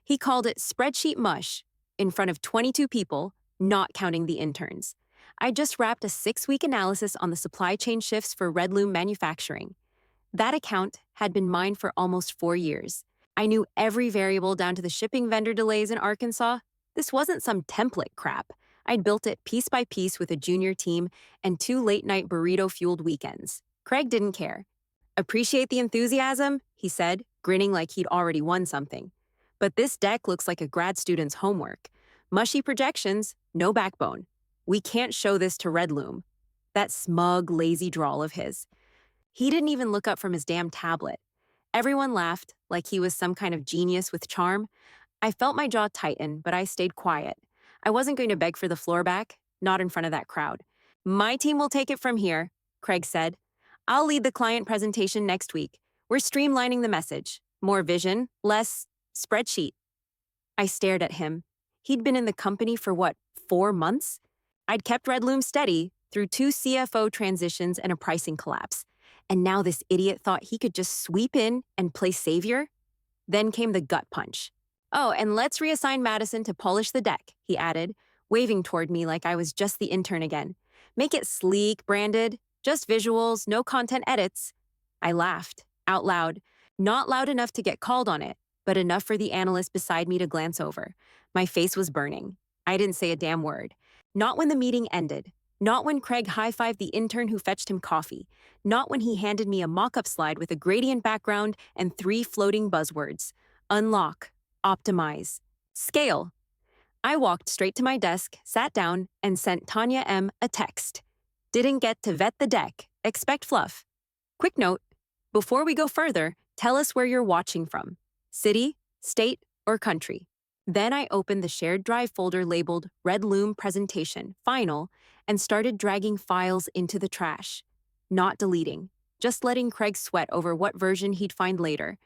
He called it spreadsheet mush in front of 22 people, not counting the interns. I just wrapped a 6-week analysis on the supply chain shifts for Red Loom manufacturing. That account had been mine for almost 4 years. I knew every variable down to the shipping vendor delays in Arkansas. This wasn't some template crap. I'd built it piece by piece with a junior team and 2 late-night burrito-fueled weekends. Craig didn't care. "Appreciate the enthusiasm," he said, grinning like he'd already won something. "But this deck looks like a grad student's homework. Mushy projections, no backbone. We can't show this to Red Loom." That smug, lazy drawl of his. He didn't even look up from his damn tablet. Everyone laughed, like he was some kind of genius with charm. I felt my jaw tighten, but I stayed quiet. I wasn't going to beg for the floor back, not in front of that crowd. "My team will take it from here," Craig said. "I'll lead the client presentation next week. We're streamlining the message. More vision, less spreadsheet." I stared at him. He'd been in the company for 4 months? I'd kept Red Loom steady through 2 CFO transitions and a pricing collapse. And now this idiot thought he could just sweep in and play savior? Then came the gut punch. "Oh, and let's reassign Madison to polish the deck," he added, waving toward me like I was just the intern again. "Make it sleek, branded, just visuals, no content edits." I laughed, out loud, not loud enough to get called on it, but enough for the analyst beside me to glance over. My face was burning. I didn't say a damn word. Not when the meeting ended. Not when Craig high-fived the intern who fetched him coffee. Not when he handed me a mock-up slide with a gradient background and 3 floating buzzwords. Unlock, optimize, scale. I walked straight to my desk, sat down, and sent Tanya M. a text. "Didn't get to vet the deck. Expect fluff. Quick note, before we go further, tell us where you're watching from. City, state, or country." Then I opened the shared drive folder labeled Red Loom Presentation, Final, and started dragging files into the trash. Not deleting, just letting Craig sweat over what version he'd find later.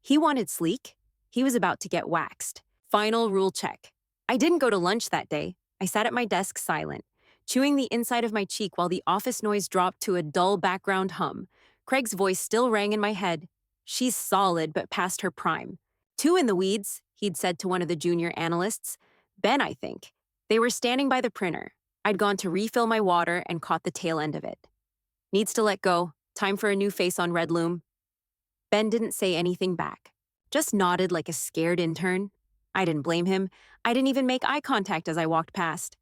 He wanted sleek. He was about to get waxed. Final rule check. I didn't go to lunch that day. I sat at my desk silent, chewing the inside of my cheek while the office noise dropped to a dull background hum. Craig's voice still rang in my head. "She's solid, but past her prime." "Two in the weeds," he'd said to one of the junior analysts. Ben, I think. They were standing by the printer. I'd gone to refill my water and caught the tail end of it. "Needs to let go. Time for a new face on Red Loom." Ben didn't say anything back. Just nodded like a scared intern. I didn't blame him. I didn't even make eye contact as I walked past.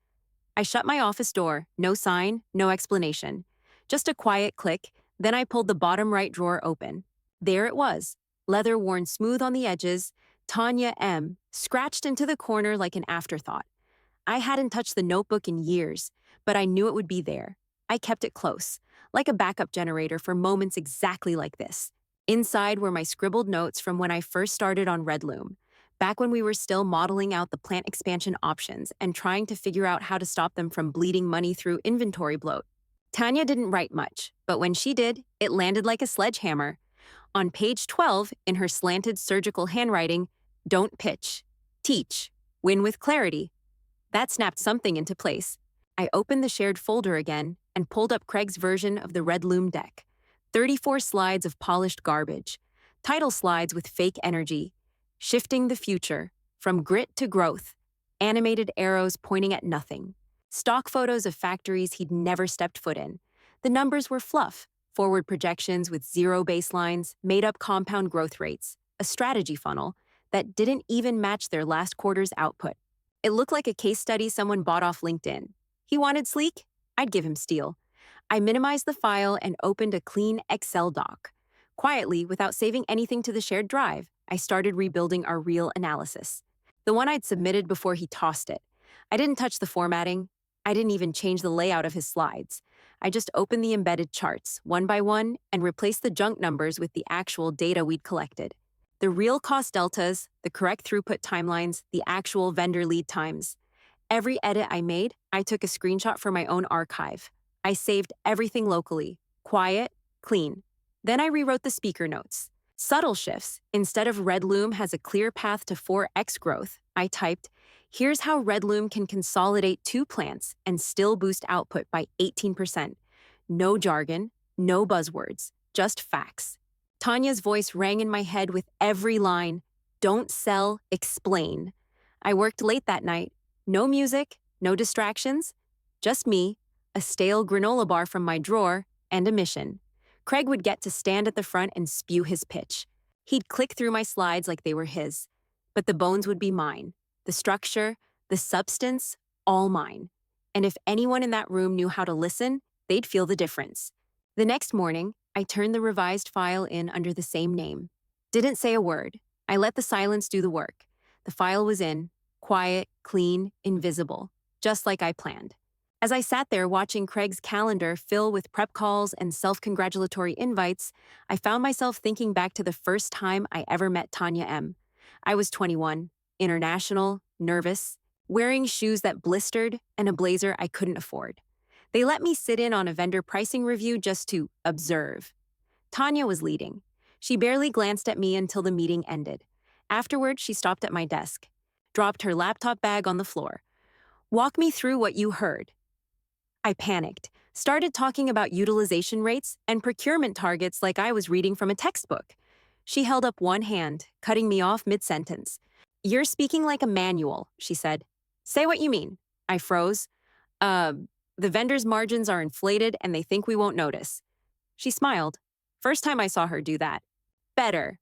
I shut my office door. No sign, no explanation. Just a quiet click. Then I pulled the bottom right drawer open. There it was. Leather worn smooth on the edges. Tanya M. scratched into the corner like an afterthought. I hadn't touched the notebook in years, but I knew it would be there. I kept it close, like a backup generator for moments exactly like this. Inside were my scribbled notes from when I first started on Red Loom, back when we were still modeling out the plant expansion options and trying to figure out how to stop them from bleeding money through inventory bloat. Tanya didn't write much, but when she did, it landed like a sledgehammer. On page 12, in her slanted surgical handwriting, "Don't pitch. Teach. Win with clarity." That snapped something into place. I opened the shared folder again and pulled up Craig's version of the Red Loom deck. 34 slides of polished garbage. Title slides with fake energy. Shifting the future. From grit to growth. Animated arrows pointing at nothing. Stock photos of factories he'd never stepped foot in. The numbers were fluff. Forward projections with 0 baselines, made-up compound growth rates, a strategy funnel that didn't even match their last quarter's output. It looked like a case study someone bought off LinkedIn. He wanted sleek? I'd give him steel. I minimized the file and opened a clean Excel doc. Quietly, without saving anything to the shared drive, I started rebuilding our real analysis. The one I'd submitted before he tossed it. I didn't touch the formatting. I didn't even change the layout of his slides. I just opened the embedded charts, one by one, and replaced the junk numbers with the actual data we'd collected. The real cost deltas, the correct throughput timelines, the actual vendor lead times. Every edit I made, I took a screenshot for my own archive. I saved everything locally, quiet, clean. Then I rewrote the speaker notes. Subtle shifts. Instead of Red Loom has a clear path to 4x growth, I typed, "Here's how Red Loom can consolidate 2 plants and still boost output by 18%. No jargon, no buzzwords, just facts." Tanya's voice rang in my head with every line. Don't sell, explain. I worked late that night. No music, no distractions, just me, a stale granola bar from my drawer, and a mission. Craig would get to stand at the front and spew his pitch. He'd click through my slides like they were his. But the bones would be mine. The structure, the substance, all mine. And if anyone in that room knew how to listen, they'd feel the difference. The next morning, I turned the revised file in under the same name. Didn't say a word. I let the silence do the work. The file was in, quiet, clean, invisible, just like I planned. As I sat there watching Craig's calendar fill with prep calls and self-congratulatory invites, I found myself thinking back to the first time I ever met Tanya M. I was 21, international, nervous, wearing shoes that blistered and a blazer I couldn't afford. They let me sit in on a vendor pricing review just to observe. Tanya was leading. She barely glanced at me until the meeting ended. Afterward, she stopped at my desk, dropped her laptop bag on the floor. Walk me through what you heard. I panicked, started talking about utilization rates and procurement targets like I was reading from a textbook. She held up one hand, cutting me off mid-sentence. You're speaking like a manual, she said. Say what you mean. I froze. The vendor's margins are inflated and they think we won't notice. She smiled. First time I saw her do that. Better.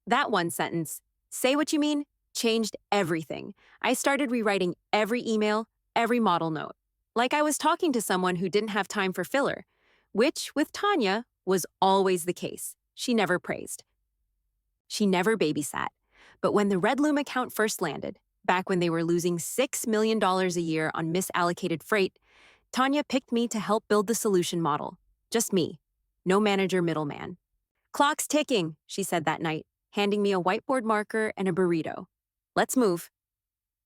That one sentence, say what you mean, changed everything. I started rewriting every email, every model note, like I was talking to someone who didn't have time for filler, which, with Tanya, was always the case. She never praised. She never babysat. But when the Red Loom account first landed, back when they were losing $6 million a year on misallocated freight, Tanya picked me to help build the solution model. Just me. No manager middleman. Clock's ticking, she said that night, handing me a whiteboard marker and a burrito. Let's move.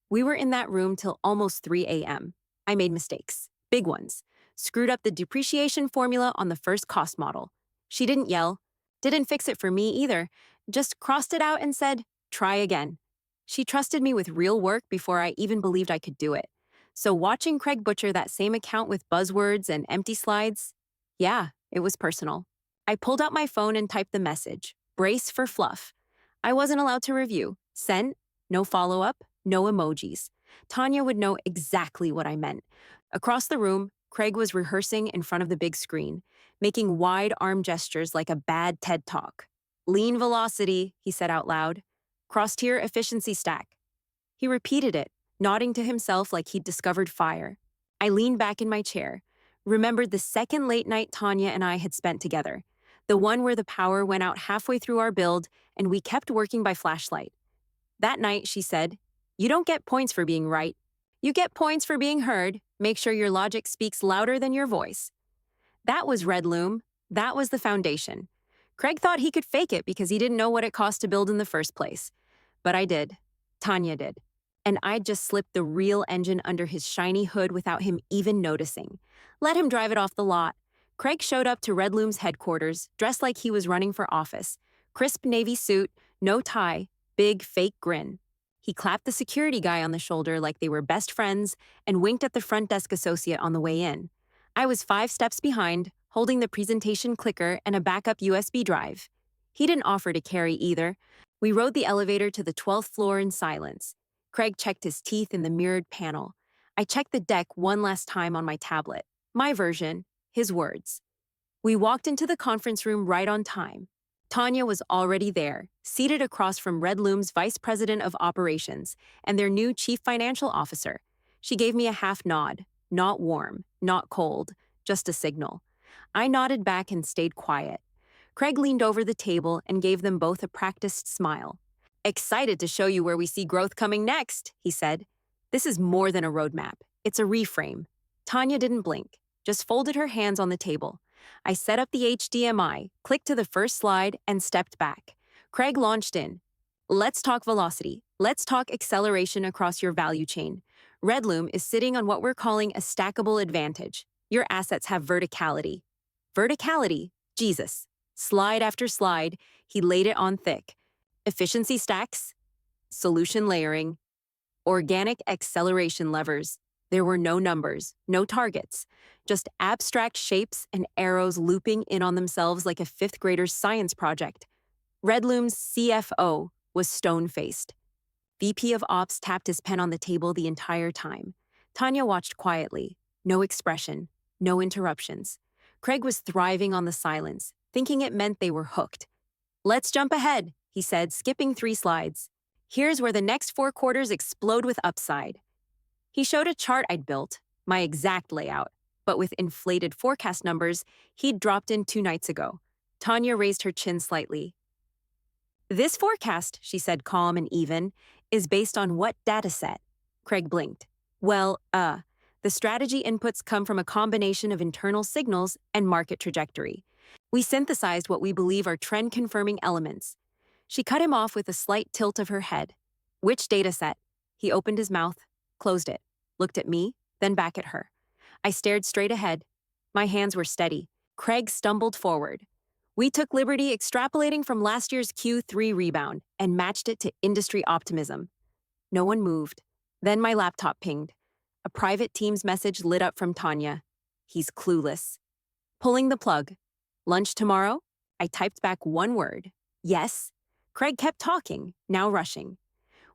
We were in that room till almost 3 a.m. I made mistakes, big ones. Screwed up the depreciation formula on the first cost model. She didn't yell, didn't fix it for me either, just crossed it out and said, try again. She trusted me with real work before I even believed I could do it. So watching Craig butcher that same account with buzzwords and empty slides, yeah, it was personal. I pulled out my phone and typed the message, brace for fluff. I wasn't allowed to review. Sent, no follow-up, no emojis. Tanya would know exactly what I meant. Across the room, Craig was rehearsing in front of the big screen, making wide arm gestures like a bad TED Talk. Lean velocity, he said out loud. Cross-tier efficiency stack. He repeated it, nodding to himself like he'd discovered fire. I leaned back in my chair, remembered the second late night Tanya and I had spent together, the one where the power went out halfway through our build and we kept working by flashlight. That night, she said, "You don't get points for being right. You get points for being heard. Make sure your logic speaks louder than your voice." That was Red Loom. That was the foundation. Craig thought he could fake it because he didn't know what it cost to build in the first place. But I did. Tanya did. And I just slipped the real engine under his shiny hood without him even noticing. Let him drive it off the lot. Craig showed up to Red Loom's headquarters, dressed like he was running for office. Crisp navy suit, no tie, big fake grin. He clapped the security guy on the shoulder like they were best friends and winked at the front desk associate on the way in. I was 5 steps behind, holding the presentation clicker and a backup USB drive. He didn't offer to carry either. We rode the elevator to the 12th floor in silence. Craig checked his teeth in the mirrored panel. I checked the deck one last time on my tablet. My version, his words. We walked into the conference room right on time. Tanya was already there, seated across from Red Loom's Vice President of Operations and their new Chief Financial Officer. She gave me a half nod, not warm, not cold, just a signal. I nodded back and stayed quiet. Craig leaned over the table and gave them both a practiced smile. "Excited to show you where we see growth coming next," he said. "This is more than a roadmap. It's a reframe." Tanya didn't blink, just folded her hands on the table. I set up the HDMI, clicked to the first slide, and stepped back. Craig launched in. "Let's talk velocity. Let's talk acceleration across your value chain. Red Loom is sitting on what we're calling a stackable advantage. Your assets have verticality." Verticality? Jesus. Slide after slide, he laid it on thick. Efficiency stacks, solution layering, organic acceleration levers. There were no numbers, no targets, just abstract shapes and arrows looping in on themselves like a 5th grader's science project. Red Loom's CFO was stone-faced. VP of Ops tapped his pen on the table the entire time. Tanya watched quietly. No expression, no interruptions. Craig was thriving on the silence, thinking it meant they were hooked. "Let's jump ahead," he said, skipping 3 slides. "Here's where the next 4 quarters explode with upside." He showed a chart I'd built, my exact layout, but with inflated forecast numbers he'd dropped in 2 nights ago. Tanya raised her chin slightly. "This forecast," she said calm and even, "is based on what data set?" Craig blinked. "Well, the strategy inputs come from a combination of internal signals and market trajectory. We synthesized what we believe are trend-confirming elements." She cut him off with a slight tilt of her head. "Which data set?" He opened his mouth, closed it, looked at me, then back at her. I stared straight ahead. My hands were steady. Craig stumbled forward. "We took liberty extrapolating from last year's Q3 rebound and matched it to industry optimism." No one moved. Then my laptop pinged. A private Teams message lit up from Tanya. "He's clueless." Pulling the plug. "Lunch tomorrow?" I typed back one word. "Yes." Craig kept talking, now rushing.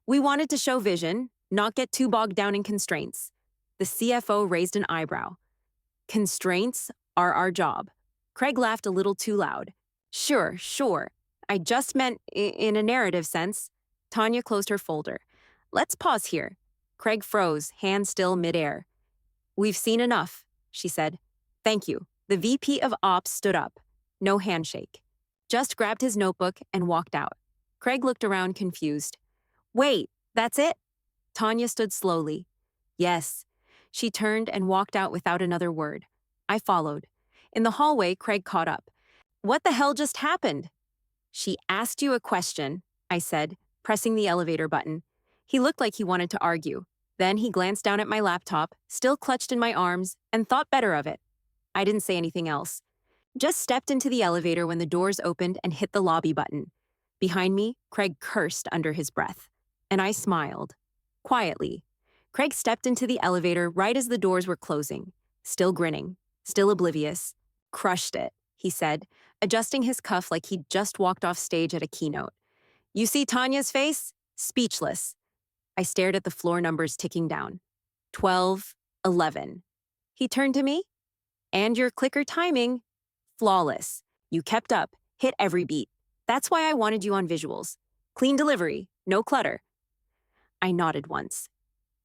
"We wanted to show vision, not get too bogged down in constraints." The CFO raised an eyebrow. "Constraints are our job." Craig laughed a little too loud. Sure. I just meant in a narrative sense." Tanya closed her folder. "Let's pause here." Craig froze, hand still midair. "We've seen enough," she said. "Thank you." The VP of Ops stood up. No handshake. Just grabbed his notebook and walked out. Craig looked around confused. "Wait, that's it?" Tanya stood slowly. "Yes." She turned and walked out without another word. I followed. In the hallway, Craig caught up. "What the hell just happened?" "She asked you a question," I said, pressing the elevator button. He looked like he wanted to argue. Then he glanced down at my laptop, still clutched in my arms, and thought better of it. I didn't say anything else. Just stepped into the elevator when the doors opened and hit the lobby button. Behind me, Craig cursed under his breath. And I smiled. Quietly. Craig stepped into the elevator right as the doors were closing. Still grinning. Still oblivious. "Crushed it," he said, adjusting his cuff like he'd just walked off stage at a keynote. "You see Tanya's face? Speechless." I stared at the floor numbers ticking down. 12, 11. He turned to me. "And your clicker timing? Flawless. You kept up, hit every beat. That's why I wanted you on visuals. Clean delivery, no clutter." I nodded once.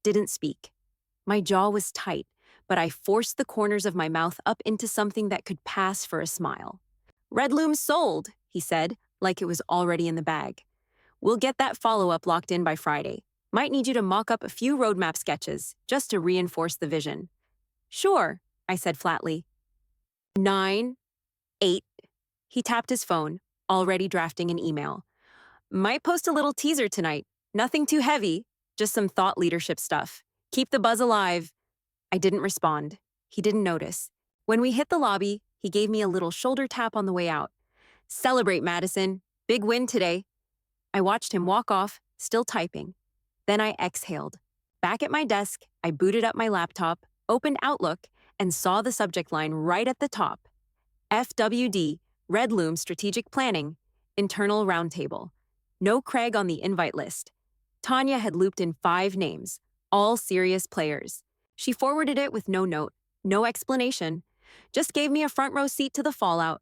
Didn't speak. My jaw was tight, but I forced the corners of my mouth up into something that could pass for a smile. "Redloom sold," he said, like it was already in the bag. "We'll get that follow-up locked in by Friday. Might need you to mock up a few roadmap sketches, just to reinforce the vision." "Sure," I said flatly. 9, 8. He tapped his phone, already drafting an email. "Might post a little teaser tonight. Nothing too heavy, just some thought leadership stuff. Keep the buzz alive." I didn't respond. He didn't notice. When we hit the lobby, he gave me a little shoulder tap on the way out. "Celebrate, Madison. Big win today." I watched him walk off, still typing. Then I exhaled. Back at my desk, I booted up my laptop, opened Outlook, and saw the subject line right at the top. FWD, Redloom Strategic Planning, Internal Roundtable. No Craig on the invite list. Tanya had looped in 5 names, all serious players. She forwarded it with no note, no explanation, just gave me a front row seat to the fallout.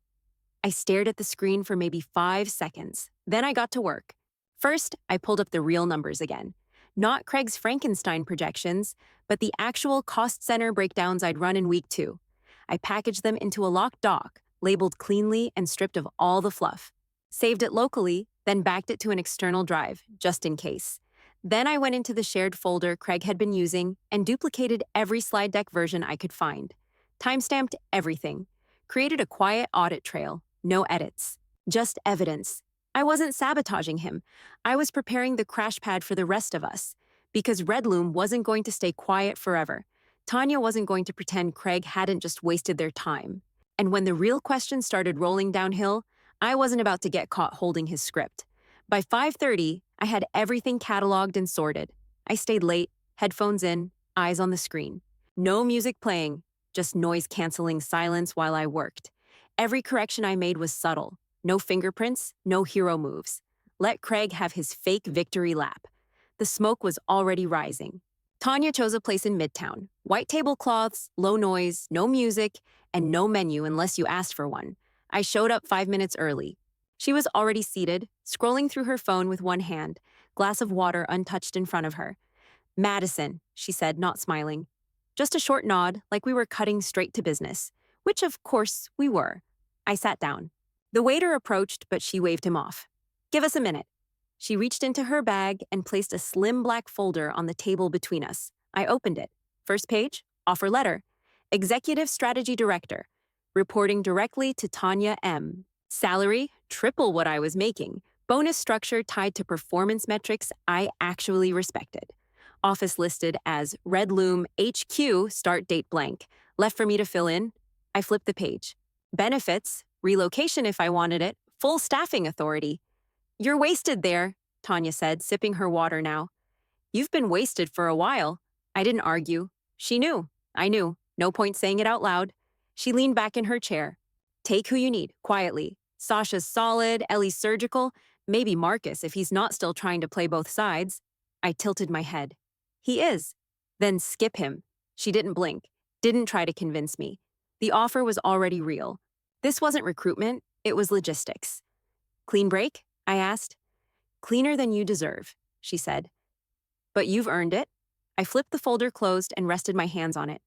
I stared at the screen for maybe 5 seconds. Then I got to work. First, I pulled up the real numbers again. Not Craig's Frankenstein projections, but the actual cost center breakdowns I'd run in week 2. I packaged them into a locked doc, labeled cleanly and stripped of all the fluff. Saved it locally, then backed it to an external drive, just in case. Then I went into the shared folder Craig had been using and duplicated every slide deck version I could find. Timestamped everything. Created a quiet audit trail, no edits. Just evidence. I wasn't sabotaging him. I was preparing the crash pad for the rest of us. Because Redloom wasn't going to stay quiet forever. Tanya wasn't going to pretend Craig hadn't just wasted their time. And when the real questions started rolling downhill, I wasn't about to get caught holding his script. By 5:30, I had everything cataloged and sorted. I stayed late, headphones in, eyes on the screen. No music playing, just noise-canceling silence while I worked. Every correction I made was subtle. No fingerprints, no hero moves. Let Craig have his fake victory lap. The smoke was already rising. Tanya chose a place in Midtown. White tablecloths, low noise, no music, and no menu unless you asked for one. I showed up 5 minutes early. She was already seated, scrolling through her phone with one hand, glass of water untouched in front of her. Madison, she said, not smiling. Just a short nod, like we were cutting straight to business, which of course we were. I sat down. The waiter approached, but she waved him off. Give us a minute. She reached into her bag and placed a slim black folder on the table between us. I opened it. First page, offer letter. Executive Strategy Director. Reporting directly to Tanya M. Salary, triple what I was making. Bonus structure tied to performance metrics I actually respected. Office listed as Red Loom HQ, start date blank. Left for me to fill in. I flipped the page. Benefits, relocation if I wanted it, full staffing authority. You're wasted there, Tanya said, sipping her water now. You've been wasted for a while. I didn't argue. She knew. I knew. No point saying it out loud. She leaned back in her chair. Take who you need, quietly. Sasha's solid, Ellie's surgical, maybe Marcus if he's not still trying to play both sides. I tilted my head. He is. Then skip him. She didn't blink, didn't try to convince me. The offer was already real. This wasn't recruitment, it was logistics. Clean break? I asked. Cleaner than you deserve, she said. But you've earned it. I flipped the folder closed and rested my hands on it.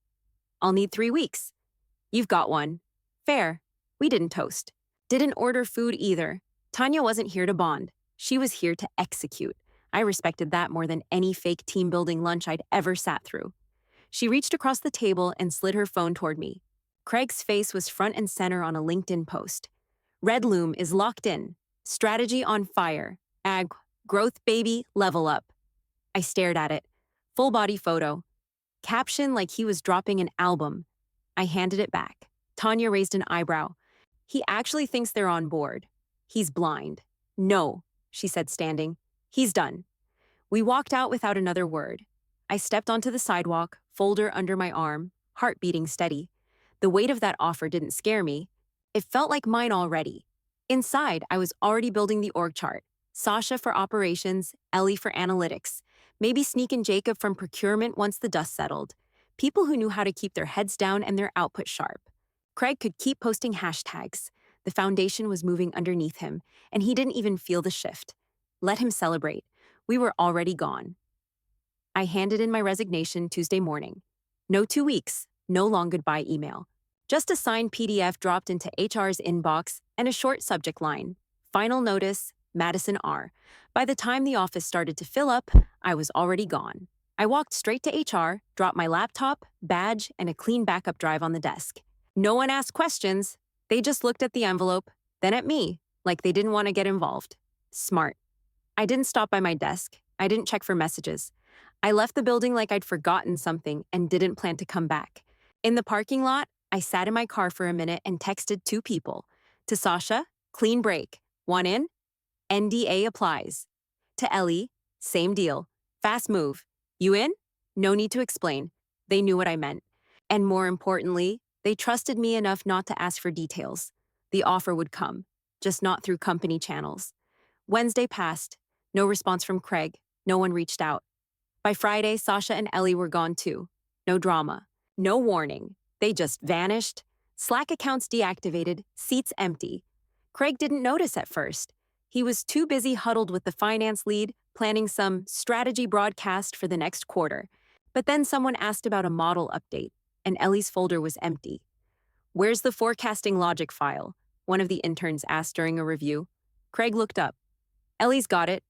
I'll need 3 weeks. You've got one. Fair. We didn't toast. Didn't order food either. Tanya wasn't here to bond. She was here to execute. I respected that more than any fake team-building lunch I'd ever sat through. She reached across the table and slid her phone toward me. Craig's face was front and center on a LinkedIn post. Red Loom is locked in. Strategy on fire. Ag, growth baby, level up. I stared at it. Full body photo. Caption like he was dropping an album. I handed it back. Tanya raised an eyebrow. He actually thinks they're on board. He's blind. No, she said, standing. He's done. We walked out without another word. I stepped onto the sidewalk, folder under my arm, heart beating steady. The weight of that offer didn't scare me. It felt like mine already. Inside, I was already building the org chart. Sasha for operations, Ellie for analytics. Maybe sneak in Jacob from procurement once the dust settled. People who knew how to keep their heads down and their output sharp. Craig could keep posting hashtags. The foundation was moving underneath him, and he didn't even feel the shift. Let him celebrate. We were already gone. I handed in my resignation Tuesday morning. No 2 weeks, no long goodbye email. Just a signed PDF dropped into HR's inbox and a short subject line. Final notice, Madison R. By the time the office started to fill up, I was already gone. I walked straight to HR, dropped my laptop, badge, and a clean backup drive on the desk. No one asked questions. They just looked at the envelope, then at me, like they didn't want to get involved. Smart. I didn't stop by my desk. I didn't check for messages. I left the building like I'd forgotten something and didn't plan to come back. In the parking lot, I sat in my car for a minute and texted 2 people. To Sasha, clean break. Want in? NDA applies. To Ellie, same deal. Fast move. You in? No need to explain. They knew what I meant. And more importantly, they trusted me enough not to ask for details. The offer would come, just not through company channels. Wednesday passed. No response from Craig. No one reached out. By Friday, Sasha and Ellie were gone too. No drama. No warning. They just vanished. Slack accounts deactivated, seats empty. Craig didn't notice at first. He was too busy huddled with the finance lead, planning some strategy broadcast for the next quarter. But then someone asked about a model update, and Ellie's folder was empty. Where's the forecasting logic file? One of the interns asked during a review. Craig looked up. Ellie's got it.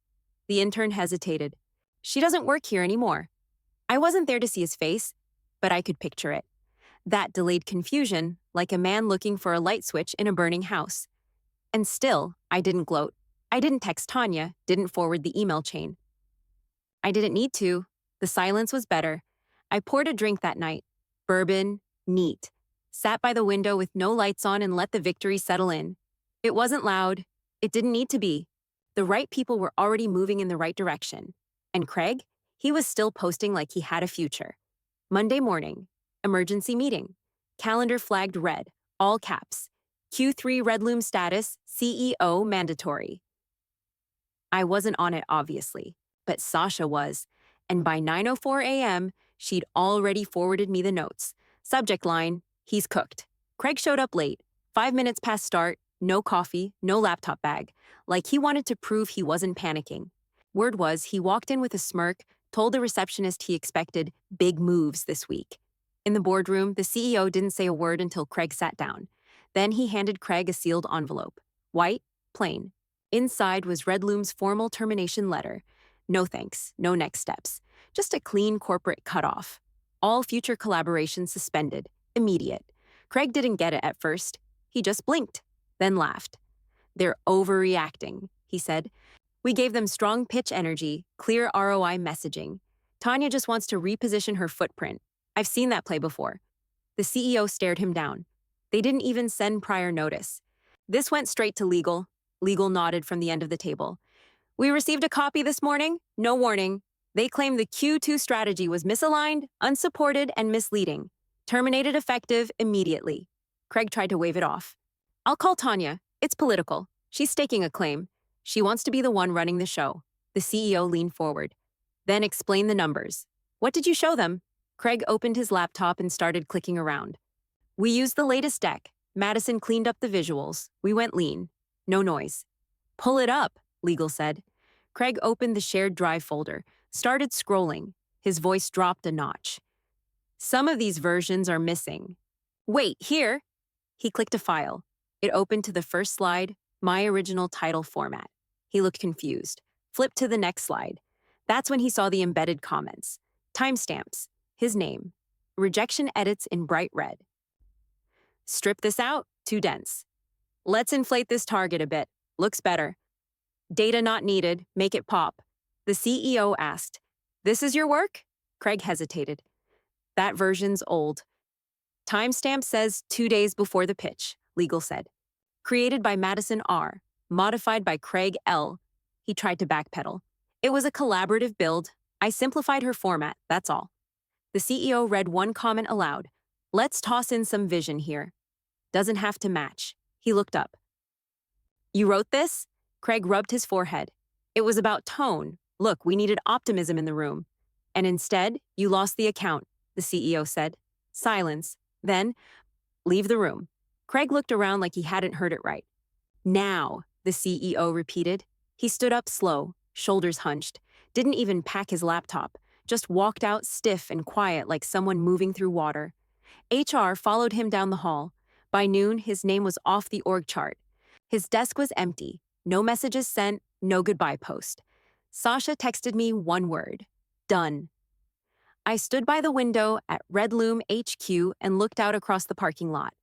The intern hesitated. She doesn't work here anymore. I wasn't there to see his face, but I could picture it. That delayed confusion, like a man looking for a light switch in a burning house. And still, I didn't gloat. I didn't text Tanya, didn't forward the email chain. I didn't need to. The silence was better. I poured a drink that night. Bourbon, neat. Sat by the window with no lights on and let the victory settle in. It wasn't loud. It didn't need to be. The right people were already moving in the right direction. And Craig? He was still posting like he had a future. Monday morning. Emergency meeting. Calendar flagged red, all caps. Q3 Red Loom status, CEO mandatory. I wasn't on it, obviously, but Sasha was. And by 9:04 a.m., she'd already forwarded me the notes. Subject line, he's cooked. Craig showed up late, 5 minutes past start, no coffee, no laptop bag, like he wanted to prove he wasn't panicking. Word was he walked in with a smirk, told the receptionist he expected big moves this week. In the boardroom, the CEO didn't say a word until Craig sat down. Then he handed Craig a sealed envelope. White, plain. Inside was Redloom's formal termination letter. No thanks, no next steps. Just a clean corporate cutoff. All future collaborations suspended. Immediate. Craig didn't get it at first. He just blinked, then laughed. They're overreacting, he said. We gave them strong pitch energy, clear ROI messaging. Tanya just wants to reposition her footprint. I've seen that play before. The CEO stared him down. They didn't even send prior notice. This went straight to legal. Legal nodded from the end of the table. We received a copy this morning, no warning. They claim the Q2 strategy was misaligned, unsupported, and misleading. Terminated effective immediately. Craig tried to wave it off. I'll call Tanya. It's political. She's staking a claim. She wants to be the one running the show. The CEO leaned forward. Then explain the numbers. What did you show them? Craig opened his laptop and started clicking around. We used the latest deck. Madison cleaned up the visuals. We went lean. No noise. Pull it up, legal said. Craig opened the shared drive folder, started scrolling. His voice dropped a notch. Some of these versions are missing. Wait, here. He clicked a file. It opened to the first slide, my original title format. He looked confused. Flipped to the next slide. That's when he saw the embedded comments. Timestamps. His name. Rejection edits in bright red. Strip this out, too dense. Let's inflate this target a bit. Looks better. Data not needed, make it pop. The CEO asked, This is your work? Craig hesitated. That version's old. Timestamp says 2 days before the pitch, legal said. Created by Madison R., modified by Craig L. He tried to backpedal. It was a collaborative build. I simplified her format, that's all. The CEO read one comment aloud. Let's toss in some vision here. Doesn't have to match. He looked up. You wrote this? Craig rubbed his forehead. It was about tone. Look, we needed optimism in the room. And instead, you lost the account, the CEO said. Silence. Then, leave the room. Craig looked around like he hadn't heard it right. Now, the CEO repeated. He stood up slow, shoulders hunched, didn't even pack his laptop, just walked out stiff and quiet like someone moving through water. HR followed him down the hall. By noon, his name was off the org chart. His desk was empty. No messages sent, no goodbye post. Sasha texted me one word. Done. I stood by the window at Redloom HQ and looked out across the parking lot.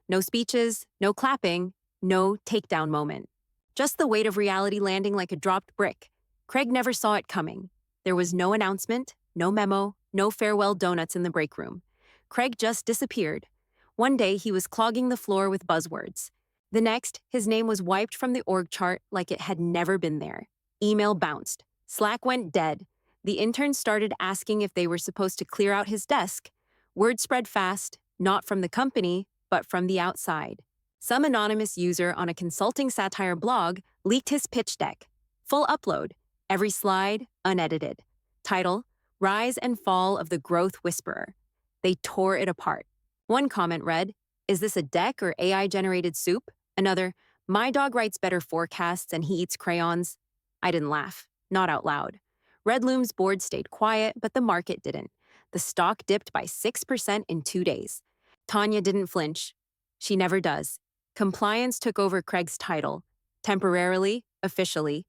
No speeches, no clapping, no takedown moment. Just the weight of reality landing like a dropped brick. Craig never saw it coming. There was no announcement, no memo, no farewell donuts in the break room. Craig just disappeared. One day, he was clogging the floor with buzzwords. The next, his name was wiped from the org chart like it had never been there. Email bounced. Slack went dead. The interns started asking if they were supposed to clear out his desk. Word spread fast, not from the company, but from the outside. Some anonymous user on a consulting satire blog leaked his pitch deck. Full upload. Every slide, unedited. Title, Rise and Fall of the Growth Whisperer. They tore it apart. One comment read, Is this a deck or AI-generated soup? Another, My dog writes better forecasts and he eats crayons. I didn't laugh, not out loud. Redloom's board stayed quiet, but the market didn't. The stock dipped by 6% in 2 days. Tanya didn't flinch. She never does. Compliance took over Craig's title, temporarily, officially,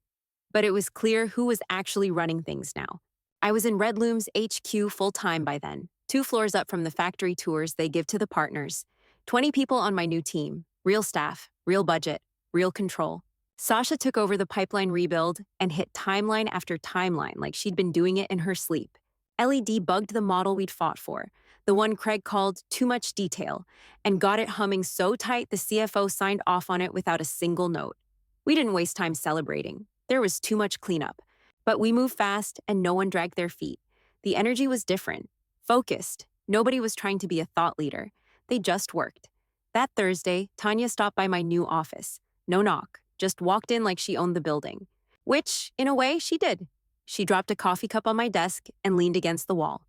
but it was clear who was actually running things now. I was in Redloom's HQ full-time by then, 2 floors up from the factory tours they give to the partners. 20 people on my new team, real staff, real budget, real control. Sasha took over the pipeline rebuild and hit timeline after timeline like she'd been doing it in her sleep. LED bugged the model we'd fought for, the one Craig called too much detail, and got it humming so tight the CFO signed off on it without a single note. We didn't waste time celebrating. There was too much cleanup. But we moved fast and no one dragged their feet. The energy was different, focused. Nobody was trying to be a thought leader. They just worked. That Thursday, Tanya stopped by my new office. No knock, just walked in like she owned the building. Which, in a way, she did. She dropped a coffee cup on my desk and leaned against the wall.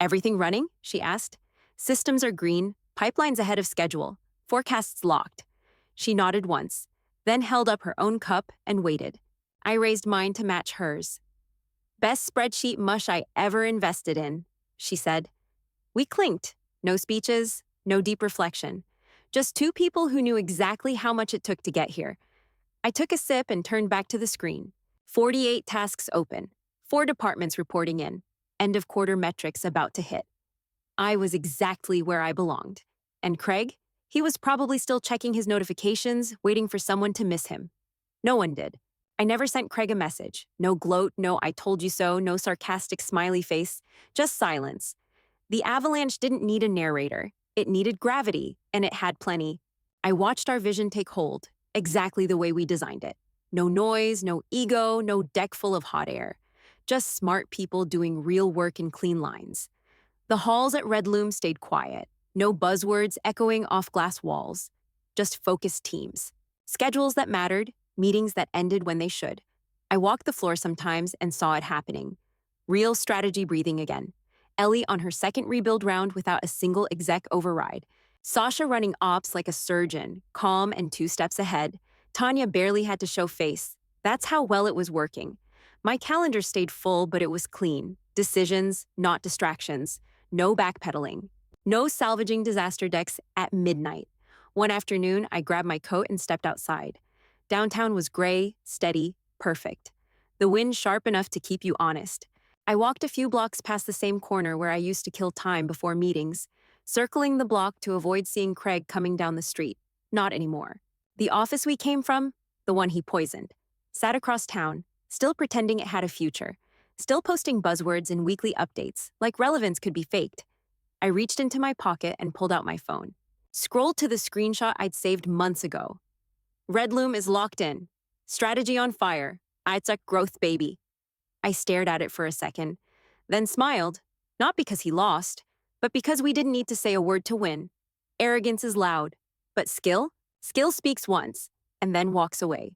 Everything running? She asked. Systems are green, pipelines ahead of schedule, forecasts locked. She nodded once, then held up her own cup and waited. I raised mine to match hers. Best spreadsheet mush I ever invested in, she said. We clinked. No speeches, no deep reflection. Just two people who knew exactly how much it took to get here. I took a sip and turned back to the screen. 48 tasks open, 4 departments reporting in, end of quarter metrics about to hit. I was exactly where I belonged. And Craig? He was probably still checking his notifications, waiting for someone to miss him. No one did. I never sent Craig a message. No gloat, no I told you so, no sarcastic smiley face, just silence. The avalanche didn't need a narrator. It needed gravity, and it had plenty. I watched our vision take hold, exactly the way we designed it. No noise, no ego, no deck full of hot air. Just smart people doing real work in clean lines. The halls at Red Loom stayed quiet. No buzzwords echoing off glass walls. Just focused teams. Schedules that mattered, meetings that ended when they should. I walked the floor sometimes and saw it happening. Real strategy breathing again. Ellie on her second rebuild round without a single exec override. Sasha running ops like a surgeon, calm and 2 steps ahead. Tanya barely had to show face. That's how well it was working. My calendar stayed full, but it was clean. Decisions, not distractions. No backpedaling. No salvaging disaster decks at midnight. One afternoon, I grabbed my coat and stepped outside. Downtown was gray, steady, perfect. The wind sharp enough to keep you honest. I walked a few blocks past the same corner where I used to kill time before meetings, circling the block to avoid seeing Craig coming down the street. Not anymore. The office we came from, the one he poisoned, sat across town, still pretending it had a future, still posting buzzwords and weekly updates, like relevance could be faked. I reached into my pocket and pulled out my phone. Scrolled to the screenshot I'd saved months ago. Red Loom is locked in. Strategy on fire. Itzak growth baby. I stared at it for a second, then smiled, not because he lost, but because we didn't need to say a word to win. Arrogance is loud, but skill? Skill speaks once, and then walks away.